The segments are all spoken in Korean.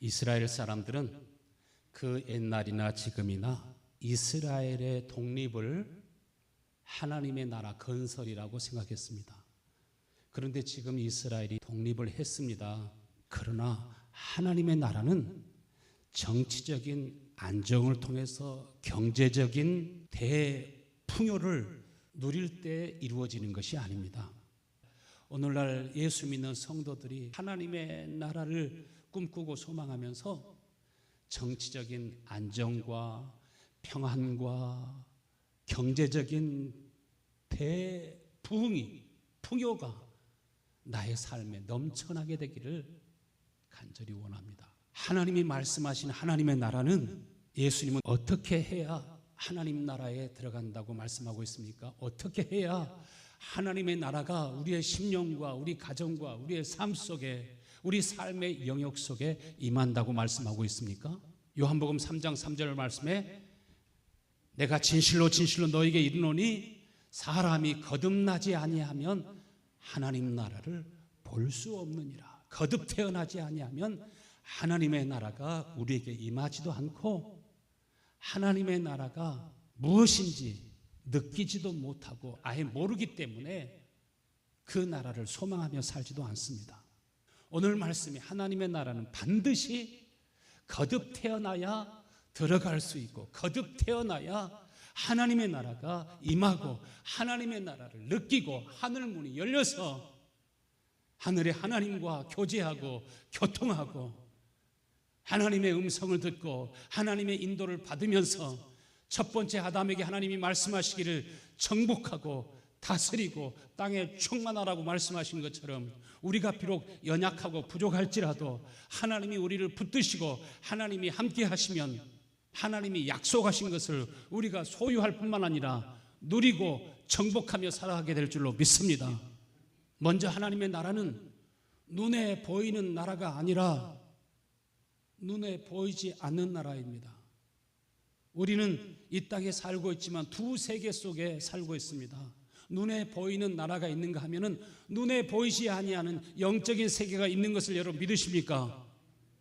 이스라엘 사람들은 그 옛날이나 지금이나 이스라엘의 독립을 하나님의 나라 건설이라고 생각했습니다. 그런데 지금 이스라엘이 독립을 했습니다. 그러나 하나님의 나라는 정치적인 안정을 통해서 경제적인 대풍요를 누릴 때 이루어지는 것이 아닙니다. 오늘날 예수 믿는 성도들이 하나님의 나라를 꿈꾸고 소망하면서 정치적인 안정과 평안과 경제적인 대부흥이, 풍요가 나의 삶에 넘쳐나게 되기를 간절히 원합니다. 하나님이 말씀하신 하나님의 나라는 예수님은 어떻게 해야 하나님 나라에 들어간다고 말씀하고 있습니까? 어떻게 해야 하나님의 나라가 우리의 심령과 우리 가정과 우리의 삶 속에, 우리 삶의 영역 속에 임한다고 말씀하고 있습니까? 요한복음 3장 3절 말씀에 내가 진실로 진실로 너에게 이르노니 사람이 거듭나지 아니하면 하나님 나라를 볼 수 없느니라. 거듭 태어나지 아니하면 하나님의 나라가 우리에게 임하지도 않고 하나님의 나라가 무엇인지 느끼지도 못하고 아예 모르기 때문에 그 나라를 소망하며 살지도 않습니다. 오늘 말씀이 하나님의 나라는 반드시 거듭 태어나야 들어갈 수 있고 거듭 태어나야 하나님의 나라가 임하고 하나님의 나라를 느끼고 하늘문이 열려서 하늘의 하나님과 교제하고 교통하고 하나님의 음성을 듣고 하나님의 인도를 받으면서 첫 번째 아담에게 하나님이 말씀하시기를 정복하고 다스리고 땅에 충만하라고 말씀하신 것처럼 우리가 비록 연약하고 부족할지라도 하나님이 우리를 붙드시고 하나님이 함께 하시면 하나님이 약속하신 것을 우리가 소유할 뿐만 아니라 누리고 정복하며 살아가게 될 줄로 믿습니다. 먼저 하나님의 나라는 눈에 보이는 나라가 아니라 눈에 보이지 않는 나라입니다. 우리는 이 땅에 살고 있지만 두 세계 속에 살고 있습니다. 눈에 보이는 나라가 있는가 하면은 눈에 보이지 아니하는 영적인 세계가 있는 것을 여러분 믿으십니까?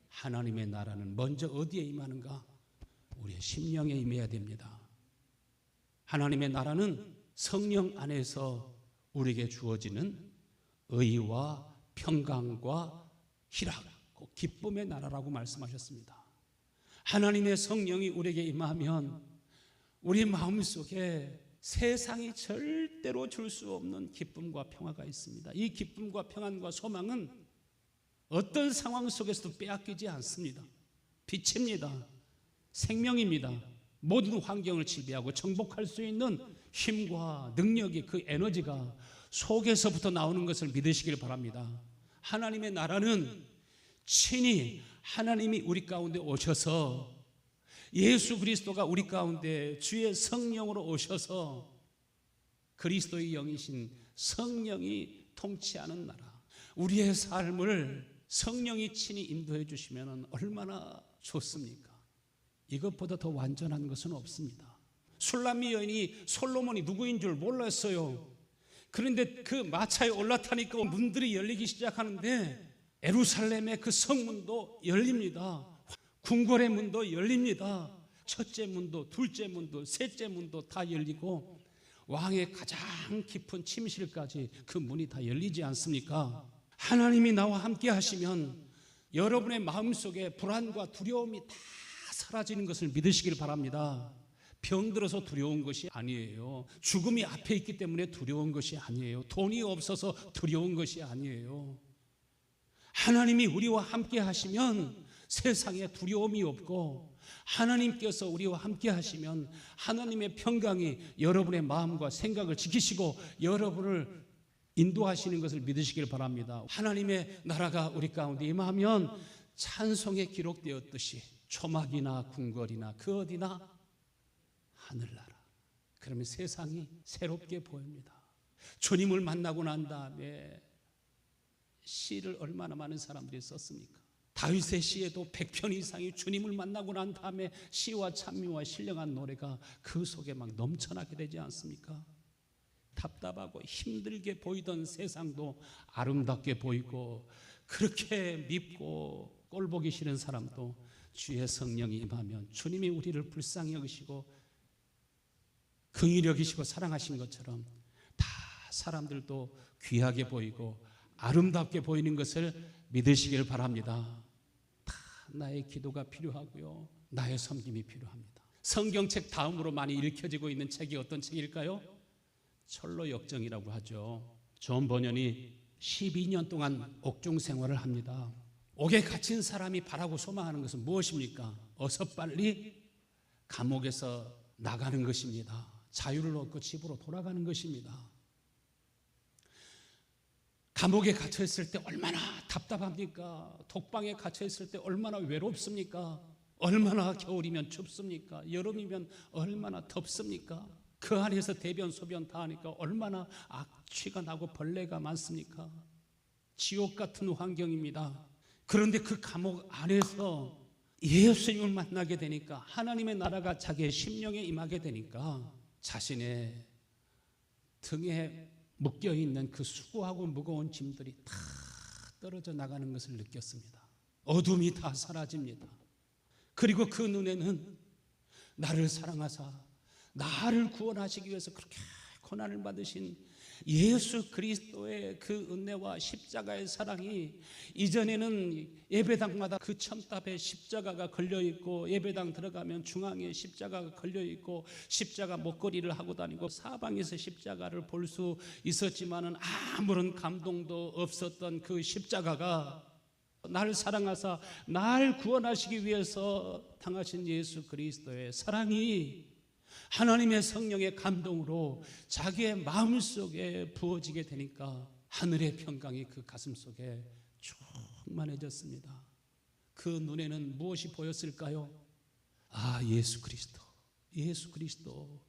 하나님의 나라는 먼저 어디에 임하는가? 우리의 심령에 임해야 됩니다. 하나님의 나라는 성령 안에서 우리에게 주어지는 의와 평강과 희락, 기쁨의 나라라고 말씀하셨습니다. 하나님의 성령이 우리에게 임하면 우리 마음속에 세상이 절대로 줄 수 없는 기쁨과 평화가 있습니다. 이 기쁨과 평안과 소망은 어떤 상황 속에서도 빼앗기지 않습니다. 빛입니다. 생명입니다. 모든 환경을 지배하고 정복할 수 있는 힘과 능력이, 그 에너지가 속에서부터 나오는 것을 믿으시길 바랍니다. 하나님의 나라는 친히 하나님이 우리 가운데 오셔서 예수 그리스도가 우리 가운데 주의 성령으로 오셔서 그리스도의 영이신 성령이 통치하는 나라, 우리의 삶을 성령이 친히 인도해 주시면 얼마나 좋습니까? 이것보다 더 완전한 것은 없습니다. 술람미 여인이 솔로몬이 누구인 줄 몰랐어요. 그런데 그 마차에 올라타니까 문들이 열리기 시작하는데 예루살렘의 그 성문도 열립니다. 궁궐의 문도 열립니다. 첫째 문도, 둘째 문도, 셋째 문도 다 열리고 왕의 가장 깊은 침실까지 그 문이 다 열리지 않습니까? 하나님이 나와 함께 하시면 여러분의 마음속에 불안과 두려움이 다 사라지는 것을 믿으시길 바랍니다. 병들어서 두려운 것이 아니에요. 죽음이 앞에 있기 때문에 두려운 것이 아니에요. 돈이 없어서 두려운 것이 아니에요. 하나님이 우리와 함께 하시면 세상에 두려움이 없고 하나님께서 우리와 함께 하시면 하나님의 평강이 여러분의 마음과 생각을 지키시고 여러분을 인도하시는 것을 믿으시길 바랍니다. 하나님의 나라가 우리 가운데 임하면 찬송에 기록되었듯이 초막이나 궁궐이나 그 어디나 하늘나라, 그러면 세상이 새롭게 보입니다. 주님을 만나고 난 다음에 시를 얼마나 많은 사람들이 썼습니까? 다윗의 시에도 100편 이상이 주님을 만나고 난 다음에 시와 찬미와 신령한 노래가 그 속에 막 넘쳐나게 되지 않습니까? 답답하고 힘들게 보이던 세상도 아름답게 보이고 그렇게 밉고 꼴 보기 싫은 사람도 주의 성령이 임하면 주님이 우리를 불쌍히 여기시고 긍휼히 여기시고 사랑하신 것처럼 다 사람들도 귀하게 보이고 아름답게 보이는 것을 믿으시길 바랍니다. 다 나의 기도가 필요하고요, 나의 섬김이 필요합니다. 성경책 다음으로 많이 읽혀지고 있는 책이 어떤 책일까요? 철로 역정이라고 하죠. 존 버년이 12년 동안 옥중 생활을 합니다. 옥에 갇힌 사람이 바라고 소망하는 것은 무엇입니까? 어서 빨리 감옥에서 나가는 것입니다. 자유를 얻고 집으로 돌아가는 것입니다. 감옥에 갇혀 있을 때 얼마나 답답합니까? 독방에 갇혀 있을 때 얼마나 외롭습니까? 얼마나 겨울이면 춥습니까? 여름이면 얼마나 덥습니까? 그 안에서 대변 소변 다 하니까 얼마나 악취가 나고 벌레가 많습니까? 지옥 같은 환경입니다. 그런데 그 감옥 안에서 예수님을 만나게 되니까, 하나님의 나라가 자기의 심령에 임하게 되니까 자신의 등에 묶여있는 그 수고하고 무거운 짐들이 다 떨어져 나가는 것을 느꼈습니다. 어둠이 다 사라집니다. 그리고 그 눈에는 나를 사랑하사 나를 구원하시기 위해서 그렇게 고난을 받으신 예수 그리스도의 그 은혜와 십자가의 사랑이, 이전에는 예배당마다 그 첨탑에 십자가가 걸려있고 예배당 들어가면 중앙에 십자가가 걸려있고 십자가 목걸이를 하고 다니고 사방에서 십자가를 볼 수 있었지만은 아무런 감동도 없었던 그 십자가가, 나를 사랑하사 날 구원하시기 위해서 당하신 예수 그리스도의 사랑이 하나님의 성령의 감동으로 자기의 마음속에 부어지게 되니까 하늘의 평강이 그 가슴속에 충만해졌습니다. 그 눈에는 무엇이 보였을까요? 아, 예수 그리스도, 예수 그리스도,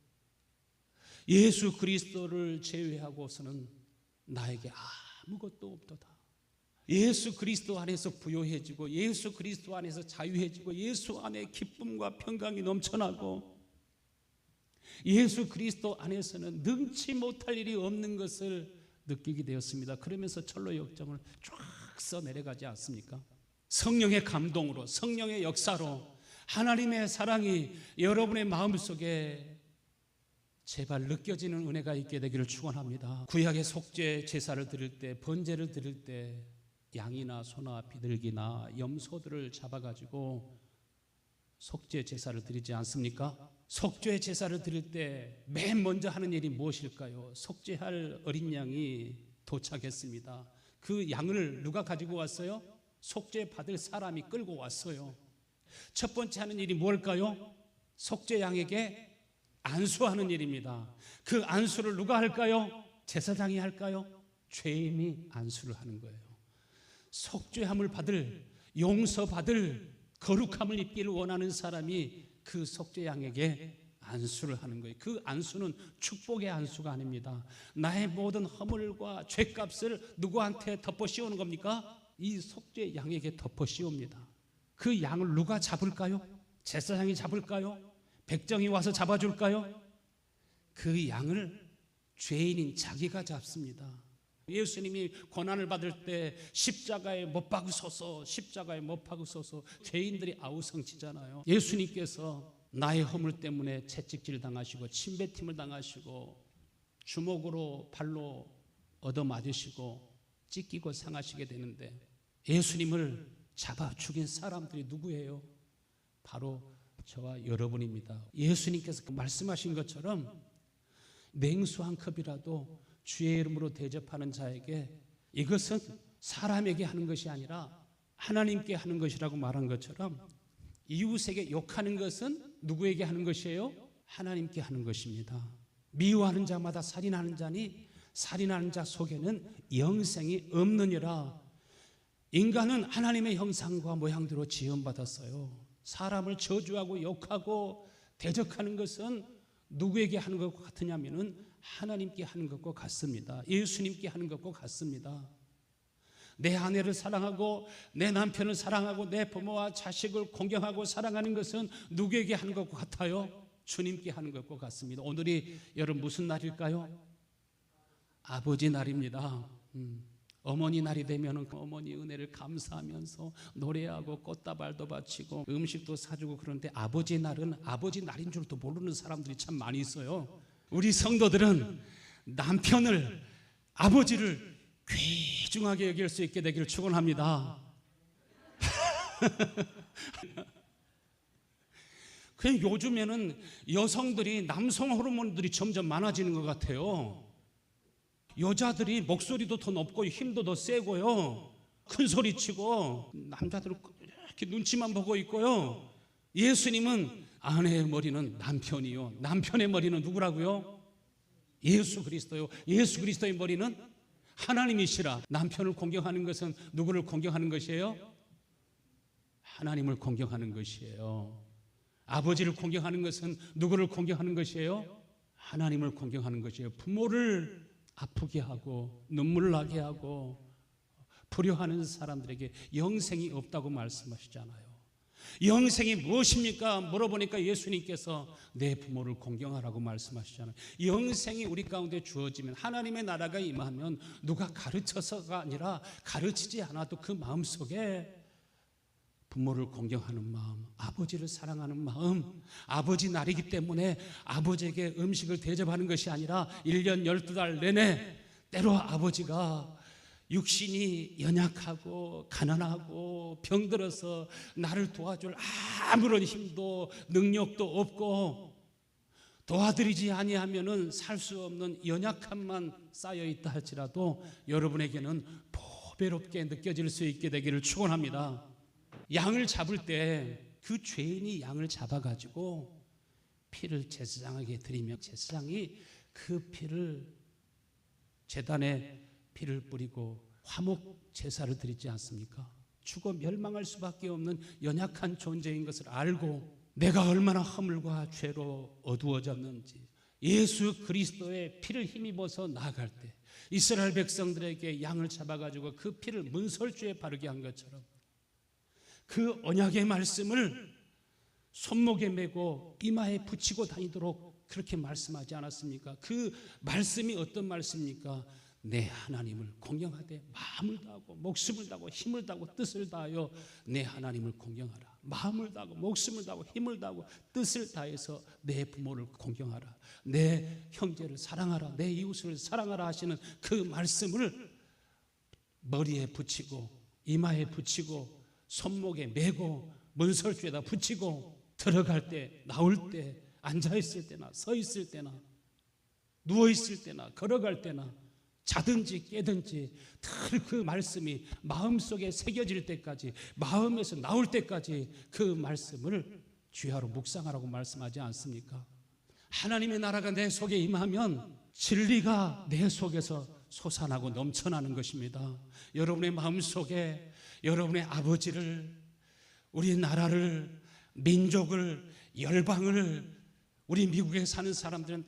예수 그리스도를 제외하고서는 나에게 아무것도 없도다. 예수 그리스도 안에서 부요해지고 예수 그리스도 안에서 자유해지고 예수 안에 기쁨과 평강이 넘쳐나고 예수 그리스도 안에서는 능치 못할 일이 없는 것을 느끼게 되었습니다. 그러면서 철로 역정을 쫙 써내려가지 않습니까? 성령의 감동으로, 성령의 역사로 하나님의 사랑이 여러분의 마음속에 제발 느껴지는 은혜가 있게 되기를 축원합니다. 구약의 속죄 제사를 드릴 때, 번제를 드릴 때 양이나 소나 비둘기나 염소들을 잡아가지고 속죄 제사를 드리지 않습니까? 속죄 제사를 드릴 때 맨 먼저 하는 일이 무엇일까요? 속죄할 어린 양이 도착했습니다. 그 양을 누가 가지고 왔어요? 속죄 받을 사람이 끌고 왔어요. 첫 번째 하는 일이 뭘까요? 속죄 양에게 안수하는 일입니다. 그 안수를 누가 할까요? 제사장이 할까요? 죄인이 안수를 하는 거예요. 속죄함을 받을, 용서받을 거룩함을 입기를 원하는 사람이 그 속죄 양에게 안수를 하는 거예요. 그 안수는 축복의 안수가 아닙니다. 나의 모든 허물과 죄값을 누구한테 덮어 씌우는 겁니까? 이 속죄 양에게 덮어 씌웁니다. 그 양을 누가 잡을까요? 제사장이 잡을까요? 백정이 와서 잡아줄까요? 그 양을 죄인인 자기가 잡습니다. 예수님이 고난을 받을 때 십자가에 못 박으소서, 십자가에 못 박으소서 죄인들이 아우성치잖아요. 예수님께서 나의 허물 때문에 채찍질 당하시고 침뱉임을 당하시고 주먹으로 발로 얻어맞으시고 찢기고 상하시게 되는데, 예수님을 잡아 죽인 사람들이 누구예요? 바로 저와 여러분입니다. 예수님께서 말씀하신 것처럼 냉수 한 컵이라도 주의 이름으로 대접하는 자에게 이것은 사람에게 하는 것이 아니라 하나님께 하는 것이라고 말한 것처럼, 이웃에게 욕하는 것은 누구에게 하는 것이에요? 하나님께 하는 것입니다. 미워하는 자마다 살인하는 자니 살인하는 자 속에는 영생이 없느니라. 인간은 하나님의 형상과 모양대로 지음받았어요. 사람을 저주하고 욕하고 대적하는 것은 누구에게 하는 것과 같으냐면은 하나님께 하는 것과 같습니다. 예수님께 하는 것과 같습니다. 내 아내를 사랑하고 내 남편을 사랑하고 내 부모와 자식을 공경하고 사랑하는 것은 누구에게 하는 것과 같아요? 주님께 하는 것과 같습니다. 오늘이 여러분 무슨 날일까요? 아버지 날입니다. 어머니 날이 되면 어머니 은혜를 감사하면서 노래하고 꽃다발도 바치고 음식도 사주고, 그런데 아버지 날은 아버지 날인 줄도 모르는 사람들이 참 많이 있어요. 우리 성도들은 남편을, 아버지를 귀중하게 여길 수 있게 되기를 축원합니다. 그냥 요즘에는 여성들이 남성 호르몬들이 점점 많아지는 것 같아요. 여자들이 목소리도 더 높고 힘도 더 세고요, 큰 소리 치고, 남자들은 이렇게 눈치만 보고 있고요. 예수님은 아내의 머리는 남편이요, 남편의 머리는 누구라고요? 예수 그리스도요. 예수 그리스도의 머리는 하나님이시라. 남편을 공경하는 것은 누구를 공경하는 것이에요? 하나님을 공경하는 것이에요. 아버지를 공경하는 것은 누구를 공경하는 것이에요? 하나님을 공경하는 것이에요. 부모를 아프게 하고 눈물 나게 하고 불효하는 사람들에게 영생이 없다고 말씀하시잖아요. 영생이 무엇입니까? 물어보니까 예수님께서 내 부모를 공경하라고 말씀하시잖아요. 영생이 우리 가운데 주어지면, 하나님의 나라가 임하면 누가 가르쳐서가 아니라 가르치지 않아도 그 마음속에 부모를 공경하는 마음, 아버지를 사랑하는 마음, 아버지 날이기 때문에 아버지에게 음식을 대접하는 것이 아니라 1년 12달 내내 때로 아버지가 육신이 연약하고 가난하고 병들어서 나를 도와줄 아무런 힘도 능력도 없고 도와드리지 아니하면은 살 수 없는 연약함만 쌓여 있다 할지라도 여러분에게는 보배롭게 느껴질 수 있게 되기를 축원합니다. 양을 잡을 때 그 죄인이 양을 잡아가지고 피를 제사장에게 드리면 제사장이 그 피를 제단에 피를 뿌리고 화목 제사를 드리지 않습니까? 죽어 멸망할 수밖에 없는 연약한 존재인 것을 알고 내가 얼마나 허물과 죄로 어두워졌는지 예수 그리스도의 피를 힘입어서 나아갈 때 이스라엘 백성들에게 양을 잡아가지고 그 피를 문설주에 바르게 한 것처럼 그 언약의 말씀을 손목에 메고 이마에 붙이고 다니도록 그렇게 말씀하지 않았습니까? 그 말씀이 어떤 말씀입니까? 내 하나님을 공경하되 마음을 다하고 목숨을 다하고 힘을 다하고 뜻을 다하여 내 하나님을 공경하라. 마음을 다하고 목숨을 다하고 힘을 다하고 뜻을 다해서 내 부모를 공경하라. 내 형제를 사랑하라. 내 이웃을 사랑하라 하시는 그 말씀을 머리에 붙이고 이마에 붙이고 손목에 메고 문설주에다 붙이고 들어갈 때 나올 때 앉아있을 때나 서 있을 때나 누워있을 때나 걸어갈 때나 자든지 깨든지 늘 그 말씀이 마음속에 새겨질 때까지 마음에서 나올 때까지 그 말씀을 주야로 묵상하라고 말씀하지 않습니까? 하나님의 나라가 내 속에 임하면 진리가 내 속에서 솟아나고 넘쳐나는 것입니다. 여러분의 마음속에 여러분의 아버지를, 우리 나라를, 민족을, 열방을, 우리 미국에 사는 사람들은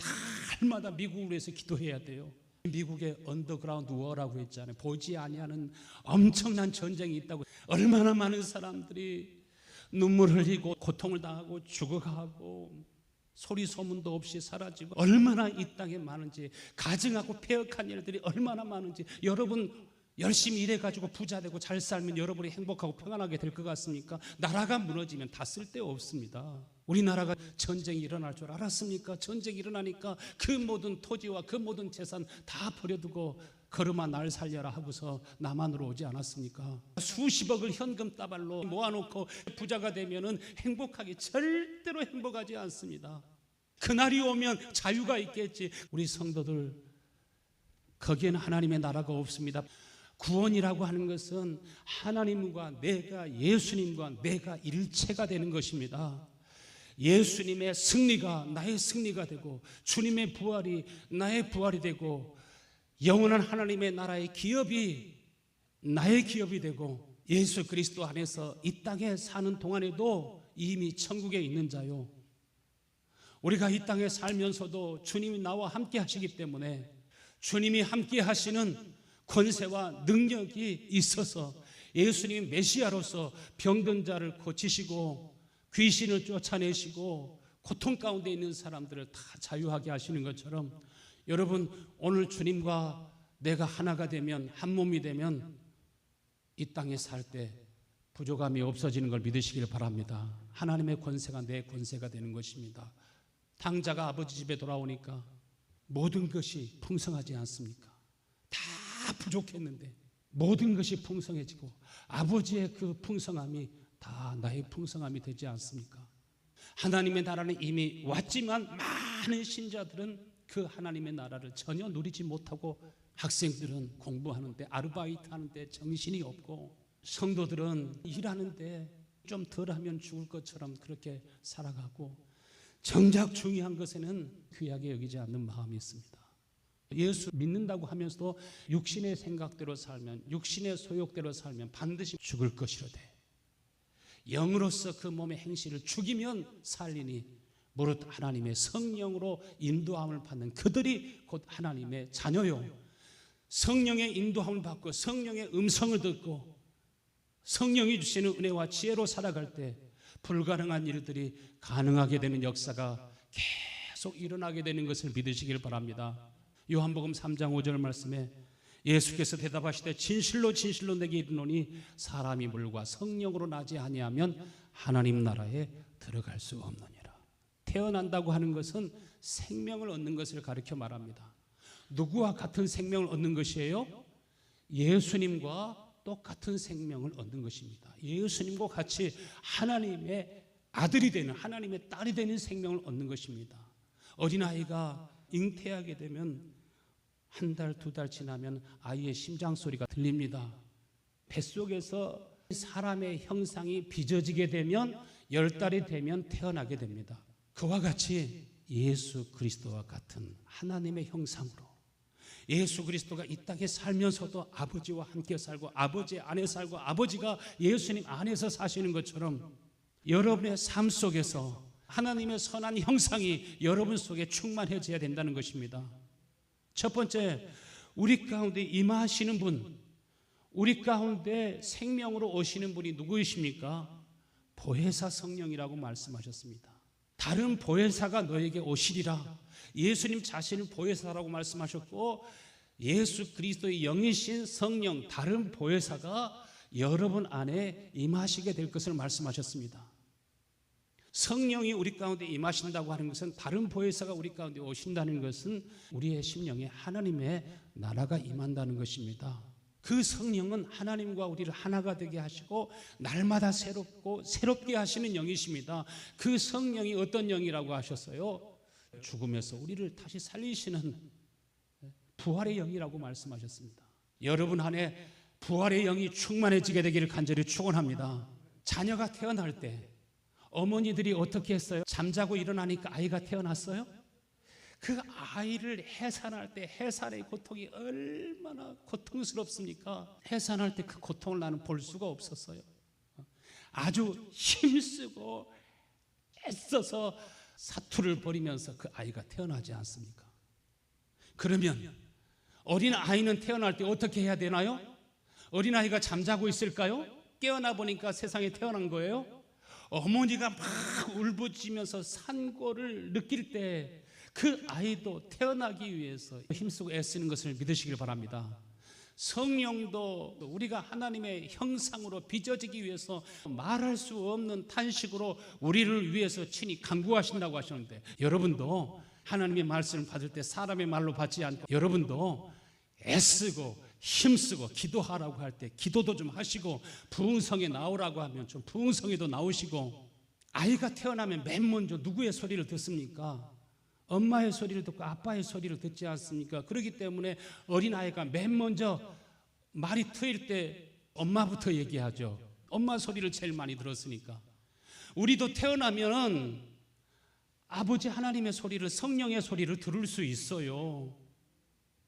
달마다 미국을 위해서 기도해야 돼요. 미국의 언더그라운드 워라고 했잖아요. 보지 아니하는 엄청난 전쟁이 있다고. 얼마나 많은 사람들이 눈물 흘리고 고통을 당하고 죽어가고 소리 소문도 없이 사라지고 얼마나 이 땅에 많은지, 가증하고 폐역한 일들이 얼마나 많은지. 여러분 열심히 일해가지고 부자 되고 잘 살면 여러분이 행복하고 평안하게 될 것 같습니까? 나라가 무너지면 다 쓸데없습니다. 우리나라가 전쟁이 일어날 줄 알았습니까? 전쟁이 일어나니까 그 모든 토지와 그 모든 재산 다 버려두고 걸음아 날 살려라 하고서 남한으로 오지 않았습니까? 수십억을 현금 따발로 모아놓고 부자가 되면은 행복하게, 절대로 행복하지 않습니다. 그날이 오면 자유가 있겠지. 우리 성도들, 거기에는 하나님의 나라가 없습니다. 구원이라고 하는 것은 하나님과 내가, 예수님과 내가 일체가 되는 것입니다. 예수님의 승리가 나의 승리가 되고 주님의 부활이 나의 부활이 되고 영원한 하나님의 나라의 기업이 나의 기업이 되고 예수 그리스도 안에서 이 땅에 사는 동안에도 이미 천국에 있는 자요. 우리가 이 땅에 살면서도 주님이 나와 함께 하시기 때문에 주님이 함께 하시는 권세와 능력이 있어서 예수님이 메시아로서 병든 자를 고치시고 귀신을 쫓아내시고 고통 가운데 있는 사람들을 다 자유하게 하시는 것처럼 여러분 오늘 주님과 내가 하나가 되면, 한 몸이 되면 이 땅에 살 때 부족함이 없어지는 걸 믿으시길 바랍니다. 하나님의 권세가 내 권세가 되는 것입니다. 탕자가 아버지 집에 돌아오니까 모든 것이 풍성하지 않습니까? 다 부족했는데 모든 것이 풍성해지고 아버지의 그 풍성함이 다 나의 풍성함이 되지 않습니까? 하나님의 나라는 이미 왔지만 많은 신자들은 그 하나님의 나라를 전혀 누리지 못하고, 학생들은 공부하는데, 아르바이트 하는데 정신이 없고, 성도들은 일하는데 좀 덜하면 죽을 것처럼 그렇게 살아가고, 정작 중요한 것에는 귀하게 여기지 않는 마음이 있습니다. 예수 믿는다고 하면서도 육신의 생각대로 살면, 육신의 소욕대로 살면 반드시 죽을 것이로되 영으로서 그 몸의 행실을 죽이면 살리니 무릇 하나님의 성령으로 인도함을 받는 그들이 곧 하나님의 자녀요. 성령의 인도함을 받고 성령의 음성을 듣고 성령이 주시는 은혜와 지혜로 살아갈 때 불가능한 일들이 가능하게 되는 역사가 계속 일어나게 되는 것을 믿으시길 바랍니다. 요한복음 3장 5절 말씀에 예수께서 대답하시되 진실로 진실로 내게 이르노니 사람이 물과 성령으로 나지 아니하면 하나님 나라에 들어갈 수 없느니라. 태어난다고 하는 것은 생명을 얻는 것을 가르쳐 말합니다. 누구와 같은 생명을 얻는 것이에요? 예수님과 똑같은 생명을 얻는 것입니다. 예수님과 같이 하나님의 아들이 되는, 하나님의 딸이 되는 생명을 얻는 것입니다. 어린아이가 잉태하게 되면 한 달, 두 달 지나면 아이의 심장 소리가 들립니다. 뱃속에서 사람의 형상이 빚어지게 되면 10달이 되면 태어나게 됩니다. 그와 같이 예수 그리스도와 같은 하나님의 형상으로 예수 그리스도가 이 땅에 살면서도 아버지와 함께 살고 아버지 안에 살고 아버지가 예수님 안에서 사시는 것처럼 여러분의 삶 속에서 하나님의 선한 형상이 여러분 속에 충만해져야 된다는 것입니다. 첫 번째, 우리 가운데 임하시는 분, 우리 가운데 생명으로 오시는 분이 누구이십니까? 보혜사 성령이라고 말씀하셨습니다. 다른 보혜사가 너에게 오시리라. 예수님 자신을 보혜사라고 말씀하셨고, 예수 그리스도의 영이신 성령, 다른 보혜사가 여러분 안에 임하시게 될 것을 말씀하셨습니다. 성령이 우리 가운데 임하신다고 하는 것은, 다른 보혜사가 우리 가운데 오신다는 것은 우리의 심령에 하나님의 나라가 임한다는 것입니다. 그 성령은 하나님과 우리를 하나가 되게 하시고 날마다 새롭게 하시는 영이십니다. 그 성령이 어떤 영이라고 하셨어요? 죽음에서 우리를 다시 살리시는 부활의 영이라고 말씀하셨습니다. 여러분 안에 부활의 영이 충만해지게 되기를 간절히 축원합니다. 자녀가 태어날 때 어머니들이 어떻게 했어요? 잠자고 일어나니까 아이가 태어났어요? 그 아이를 해산할 때 해산의 고통이 얼마나 고통스럽습니까? 해산할 때 그 고통을 나는 볼 수가 없었어요. 아주 힘쓰고 애써서 사투를 벌이면서 그 아이가 태어나지 않습니까? 그러면 어린 아이는 태어날 때 어떻게 해야 되나요? 어린 아이가 잠자고 있을까요? 깨어나 보니까 세상에 태어난 거예요. 어머니가 막 울부짖으면서 산고를 느낄 때 그 아이도 태어나기 위해서 힘쓰고 애쓰는 것을 믿으시길 바랍니다. 성령도 우리가 하나님의 형상으로 빚어지기 위해서 말할 수 없는 탄식으로 우리를 위해서 친히 간구하신다고 하셨는데, 여러분도 하나님의 말씀을 받을 때 사람의 말로 받지 않고 여러분도 애쓰고 힘쓰고 기도하라고 할 때 기도도 좀 하시고, 부흥성에 나오라고 하면 좀 부흥성에도 나오시고. 아이가 태어나면 맨 먼저 누구의 소리를 듣습니까? 엄마의 소리를 듣고 아빠의 소리를 듣지 않습니까? 그렇기 때문에 어린아이가 맨 먼저 말이 트일 때 엄마부터 얘기하죠. 엄마 소리를 제일 많이 들었으니까. 우리도 태어나면 아버지 하나님의 소리를, 성령의 소리를 들을 수 있어요.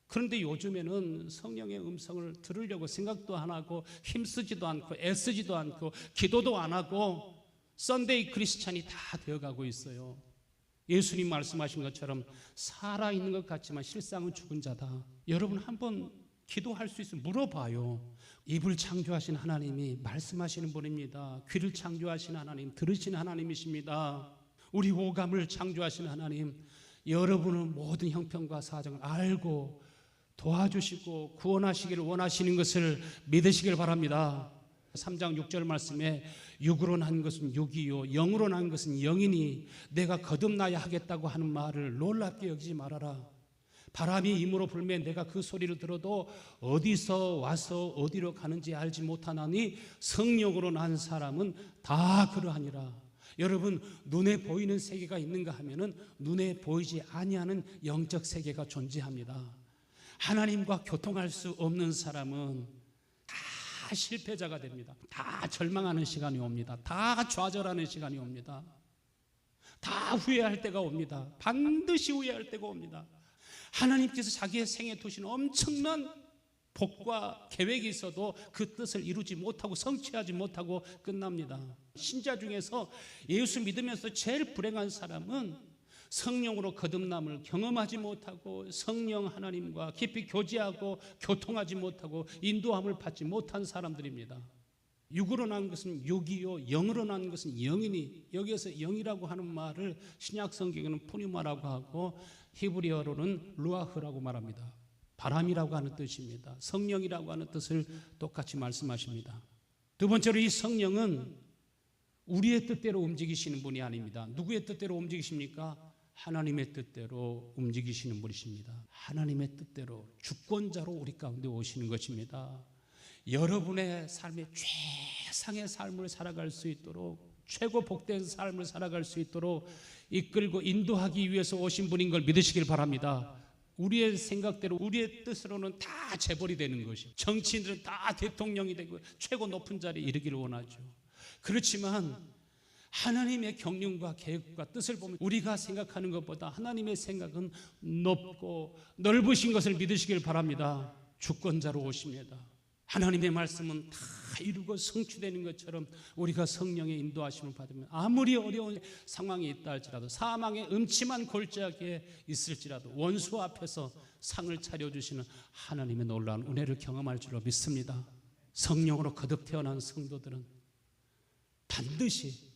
그런데 요즘에는 성령의 음성을 들으려고 생각도 안 하고 힘쓰지도 않고 애쓰지도 않고 기도도 안 하고 썬데이 크리스찬이 다 되어가고 있어요. 예수님 말씀하신 것처럼 살아있는 것 같지만 실상은 죽은 자다. 여러분 한번 기도할 수 있으면 물어봐요. 입을 창조하신 하나님이 말씀하시는 분입니다. 귀를 창조하신 하나님, 들으시는 하나님이십니다. 우리 오감을 창조하신 하나님, 여러분은 모든 형편과 사정을 알고 도와주시고 구원하시기를 원하시는 것을 믿으시길 바랍니다. 3장 6절 말씀에 육으로 난 것은 육이요 영으로 난 것은 영이니 내가 거듭나야 하겠다고 하는 말을 놀랍게 여기지 말아라. 바람이 임으로 불매 내가 그 소리를 들어도 어디서 와서 어디로 가는지 알지 못하나니 성령으로 난 사람은 다 그러하니라. 여러분, 눈에 보이는 세계가 있는가 하면은 눈에 보이지 아니하는 영적 세계가 존재합니다. 하나님과 교통할 수 없는 사람은 다 실패자가 됩니다. 다 절망하는 시간이 옵니다. 다 좌절하는 시간이 옵니다. 다 후회할 때가 옵니다. 반드시 후회할 때가 옵니다. 하나님께서 자기의 생에 두신 엄청난 복과 계획이 있어도 그 뜻을 이루지 못하고 성취하지 못하고 끝납니다. 신자 중에서 예수 믿으면서 제일 불행한 사람은 성령으로 거듭남을 경험하지 못하고 성령 하나님과 깊이 교제하고 교통하지 못하고 인도함을 받지 못한 사람들입니다. 육으로 난 것은 육이요 영으로 난 것은 영이니, 여기에서 영이라고 하는 말을 신약 성경에는 푸니마라고 하고 히브리어로는 루아흐라고 말합니다. 바람이라고 하는 뜻입니다. 성령이라고 하는 뜻을 똑같이 말씀하십니다. 두 번째로 이 성령은 우리의 뜻대로 움직이시는 분이 아닙니다. 누구의 뜻대로 움직이십니까? 하나님의 뜻대로 움직이시는 분이십니다. 하나님의 뜻대로 주권자로 우리 가운데 오시는 것입니다. 여러분의 삶의 최상의 삶을 살아갈 수 있도록, 최고 복된 삶을 살아갈 수 있도록 이끌고 인도하기 위해서 오신 분인 걸 믿으시길 바랍니다. 우리의 생각대로 우리의 뜻으로는 다 재벌이 되는 것이, 정치인들은 다 대통령이 되고 최고 높은 자리에 이르기를 원하죠. 그렇지만 하나님의 경륜과 계획과 뜻을 보면 우리가 생각하는 것보다 하나님의 생각은 높고 넓으신 것을 믿으시길 바랍니다. 주권자로 오십니다. 하나님의 말씀은 다 이루고 성취되는 것처럼 우리가 성령의 인도하심을 받으면 아무리 어려운 상황이 있다 할지라도, 사망의 음침한 골짜기에 있을지라도 원수 앞에서 상을 차려주시는 하나님의 놀라운 은혜를 경험할 줄로 믿습니다. 성령으로 거듭 태어난 성도들은 반드시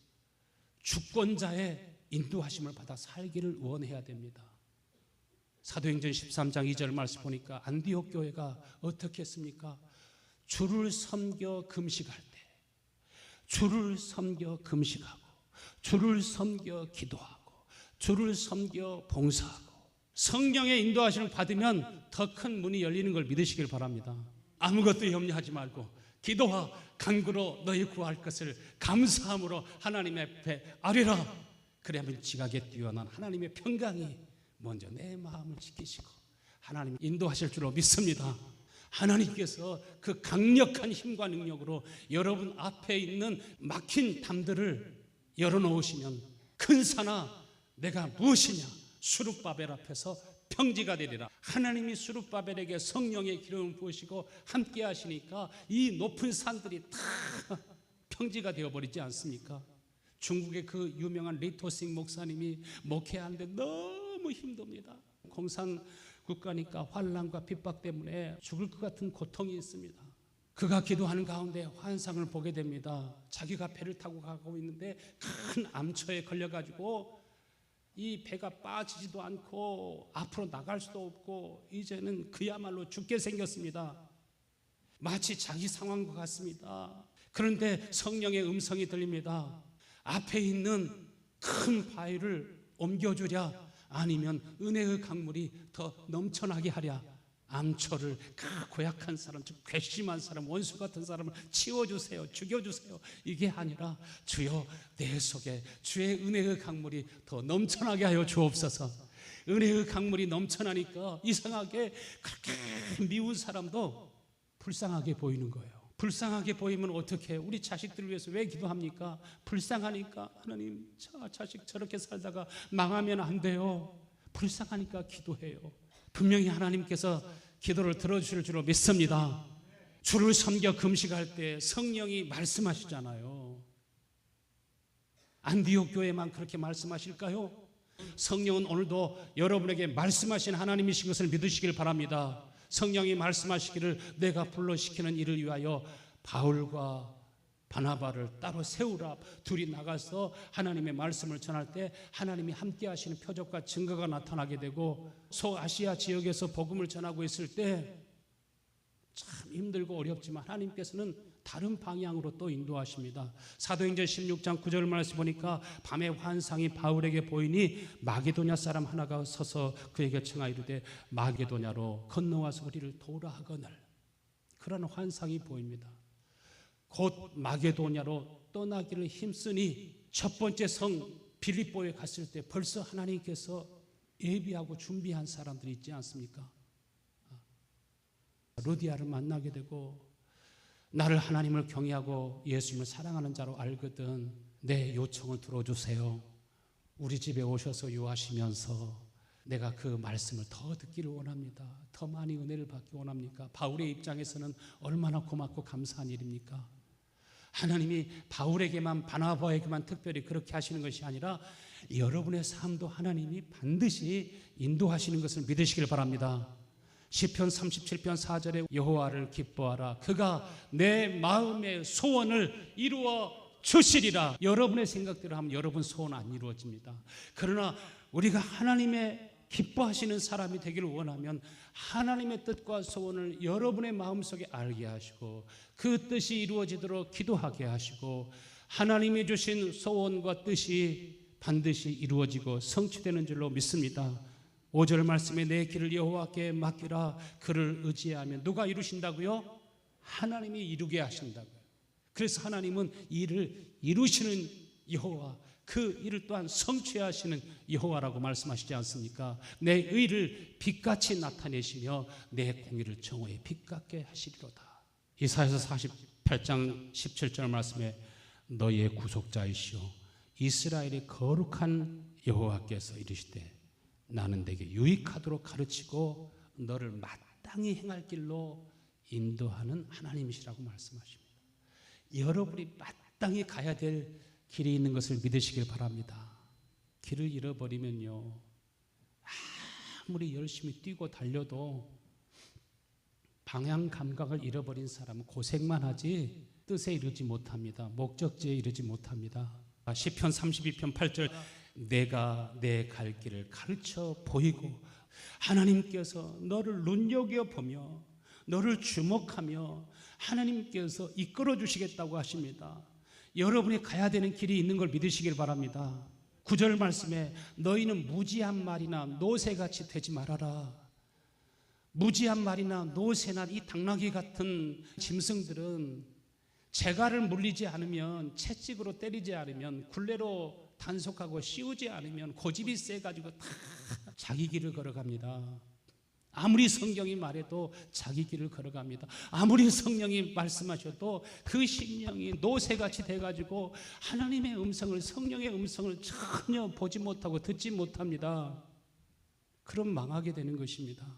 주권자의 인도하심을 받아 살기를 원해야 됩니다. 사도행전 13장 2절 말씀 보니까 안디옥 교회가 어떻게 했습니까? 주를 섬겨 금식할 때, 주를 섬겨 금식하고, 주를 섬겨 기도하고, 주를 섬겨 봉사하고, 성령의 인도하심을 받으면 더 큰 문이 열리는 걸 믿으시길 바랍니다. 아무것도 염려하지 말고 기도와 간구로 너희 구할 것을 감사함으로 하나님 앞에 아뢰라. 그래야만 지각에 뛰어난 하나님의 평강이 먼저 내 마음을 지키시고 하나님 인도하실 줄로 믿습니다. 하나님께서 그 강력한 힘과 능력으로 여러분 앞에 있는 막힌 담들을 열어놓으시면 큰 산아 내가 무엇이냐, 수룹바벨 앞에서 평지가 되리라. 하나님이 수룹바벨에게 성령의 기름을 부으시고 함께 하시니까 이 높은 산들이 다 평지가 되어버리지 않습니까? 중국의 그 유명한 리토싱 목사님이 목회하는데 너무 힘듭니다. 공산 국가니까 환난과 핍박 때문에 죽을 것 같은 고통이 있습니다. 그가 기도하는 가운데 환상을 보게 됩니다. 자기가 배를 타고 가고 있는데 큰 암초에 걸려가지고 이 배가 빠지지도 않고 앞으로 나갈 수도 없고 이제는 그야말로 죽게 생겼습니다. 마치 자기 상황과 같습니다. 그런데 성령의 음성이 들립니다. 앞에 있는 큰 바위를 옮겨주랴, 아니면 은혜의 강물이 더 넘쳐나게 하랴. 암초를, 그 고약한 사람, 즉 괘씸한 사람, 원수 같은 사람을 치워주세요, 죽여주세요. 이게 아니라 주여 내 속에 주의 은혜의 강물이 더 넘쳐나게 하여 주옵소서. 은혜의 강물이 넘쳐나니까 이상하게 그렇게 미운 사람도 불쌍하게 보이는 거예요. 불쌍하게 보이면 어떻게 해요? 우리 자식들을 위해서 왜 기도합니까? 불쌍하니까. 하나님, 자식 저렇게 살다가 망하면 안 돼요. 불쌍하니까 기도해요. 분명히 하나님께서 기도를 들어주실 줄로 믿습니다. 주를 섬겨 금식할 때 성령이 말씀하시잖아요. 안디옥 교회만 그렇게 말씀하실까요? 성령은 오늘도 여러분에게 말씀하신 하나님이신 것을 믿으시길 바랍니다. 성령이 말씀하시기를 내가 불러시키는 일을 위하여 바울과 바나바를 따로 세우라. 둘이 나가서 하나님의 말씀을 전할 때 하나님이 함께 하시는 표적과 증거가 나타나게 되고, 소아시아 지역에서 복음을 전하고 있을 때 참 힘들고 어렵지만 하나님께서는 다른 방향으로 또 인도하십니다. 사도행전 16장 9절 말씀 보니까 밤에 환상이 바울에게 보이니 마게도냐 사람 하나가 서서 그에게 청하이르되 마게도냐로 건너와서 우리를 도우라 하거늘. 그런 환상이 보입니다. 곧 마게도냐로 떠나기를 힘쓰니 첫 번째 성 빌립보에 갔을 때 벌써 하나님께서 예비하고 준비한 사람들이 있지 않습니까? 루디아를 만나게 되고, 나를 하나님을 경외하고 예수님을 사랑하는 자로 알거든 내 요청을 들어주세요. 우리 집에 오셔서 유하시면서 내가 그 말씀을 더 듣기를 원합니다. 더 많이 은혜를 받기 원합니까? 바울의 입장에서는 얼마나 고맙고 감사한 일입니까? 하나님이 바울에게만, 바나바에게만 특별히 그렇게 하시는 것이 아니라 여러분의 삶도 하나님이 반드시 인도하시는 것을 믿으시길 바랍니다. 시편 37편 4절에 여호와를 기뻐하라. 그가 내 마음의 소원을 이루어 주시리라. 여러분의 생각대로 하면 여러분 소원 안 이루어집니다. 그러나 우리가 하나님의 기뻐하시는 사람이 되기를 원하면 하나님의 뜻과 소원을 여러분의 마음속에 알게 하시고 그 뜻이 이루어지도록 기도하게 하시고, 하나님이 주신 소원과 뜻이 반드시 이루어지고 성취되는 줄로 믿습니다. 5절 말씀에 내 길을 여호와께 맡기라. 그를 의지하면 누가 이루신다고요? 하나님이 이루게 하신다고요. 그래서 하나님은 일을 이루시는 여호와, 그 일을 또한 성취하시는 여호와라고 말씀하시지 않습니까? 내 의를 빛같이 나타내시며 내 공의를 정오에 빛같게 하시리로다. 이사야서 48장 17절 말씀에 너희의 구속자이시오 이스라엘의 거룩한 여호와께서 이르시되 나는 내게 유익하도록 가르치고 너를 마땅히 행할 길로 인도하는 하나님이시라고 말씀하십니다. 여러분이 마땅히 가야 될 길이 있는 것을 믿으시길 바랍니다. 길을 잃어버리면요, 아무리 열심히 뛰고 달려도 방향 감각을 잃어버린 사람은 고생만 하지 뜻에 이르지 못합니다. 목적지에 이르지 못합니다. 시편 32편 8절 내가 내 갈 길을 가르쳐 보이고, 하나님께서 너를 눈여겨보며 너를 주목하며 하나님께서 이끌어 주시겠다고 하십니다. 여러분이 가야 되는 길이 있는 걸 믿으시길 바랍니다. 9절 말씀에 너희는 무지한 말이나 노새같이 되지 말아라. 무지한 말이나 노새나 이 당나귀 같은 짐승들은 재갈을 물리지 않으면, 채찍으로 때리지 않으면, 굴레로 단속하고 씌우지 않으면 고집이 세가지고 다 자기 길을 걸어갑니다. 아무리 성경이 말해도 자기 길을 걸어갑니다. 아무리 성령이 말씀하셔도 그 심령이 노새같이 돼가지고 하나님의 음성을, 성령의 음성을 전혀 보지 못하고 듣지 못합니다. 그럼 망하게 되는 것입니다.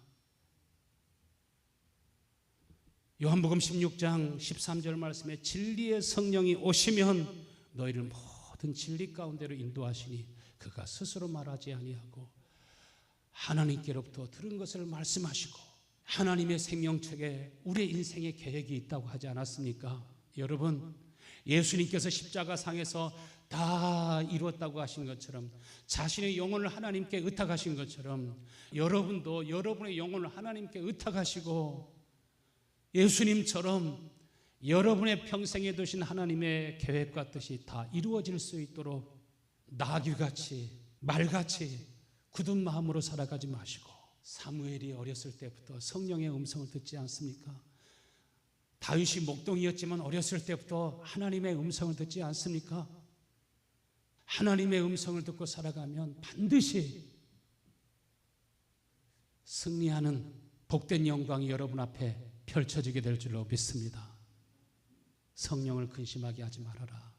요한복음 16장 13절 말씀에 진리의 성령이 오시면 너희를 모든 진리 가운데로 인도하시니 그가 스스로 말하지 아니하고 하나님께로부터 들은 것을 말씀하시고, 하나님의 생명책에 우리의 인생의 계획이 있다고 하지 않았습니까? 여러분, 예수님께서 십자가상에서 다 이루었다고 하신 것처럼, 자신의 영혼을 하나님께 의탁하신 것처럼 여러분도 여러분의 영혼을 하나님께 의탁하시고 예수님처럼 여러분의 평생에 두신 하나님의 계획과 뜻이 다 이루어질 수 있도록 나귀같이 말같이 굳은 마음으로 살아가지 마시고, 사무엘이 어렸을 때부터 성령의 음성을 듣지 않습니까? 다윗이 목동이었지만 어렸을 때부터 하나님의 음성을 듣지 않습니까? 하나님의 음성을 듣고 살아가면 반드시 승리하는 복된 영광이 여러분 앞에 펼쳐지게 될 줄로 믿습니다. 성령을 근심하게 하지 말아라.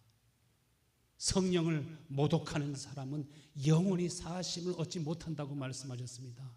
성령을 모독하는 사람은 영원히 사심을 얻지 못한다고 말씀하셨습니다.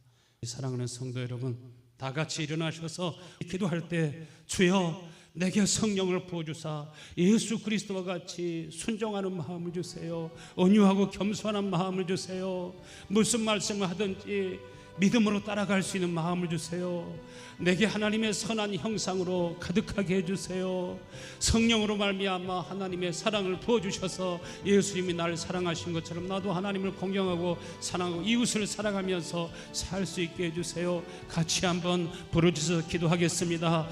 사랑하는 성도 여러분, 다 같이 일어나셔서 기도할 때 주여 내게 성령을 부어주사 예수 그리스도와 같이 순종하는 마음을 주세요. 온유하고 겸손한 마음을 주세요. 무슨 말씀을 하든지 믿음으로 따라갈 수 있는 마음을 주세요. 내게 하나님의 선한 형상으로 가득하게 해주세요. 성령으로 말미암아 하나님의 사랑을 부어주셔서 예수님이 나를 사랑하신 것처럼 나도 하나님을 공경하고 사랑하고 이웃을 사랑하면서 살 수 있게 해주세요. 같이 한번 부르짖어 기도하겠습니다.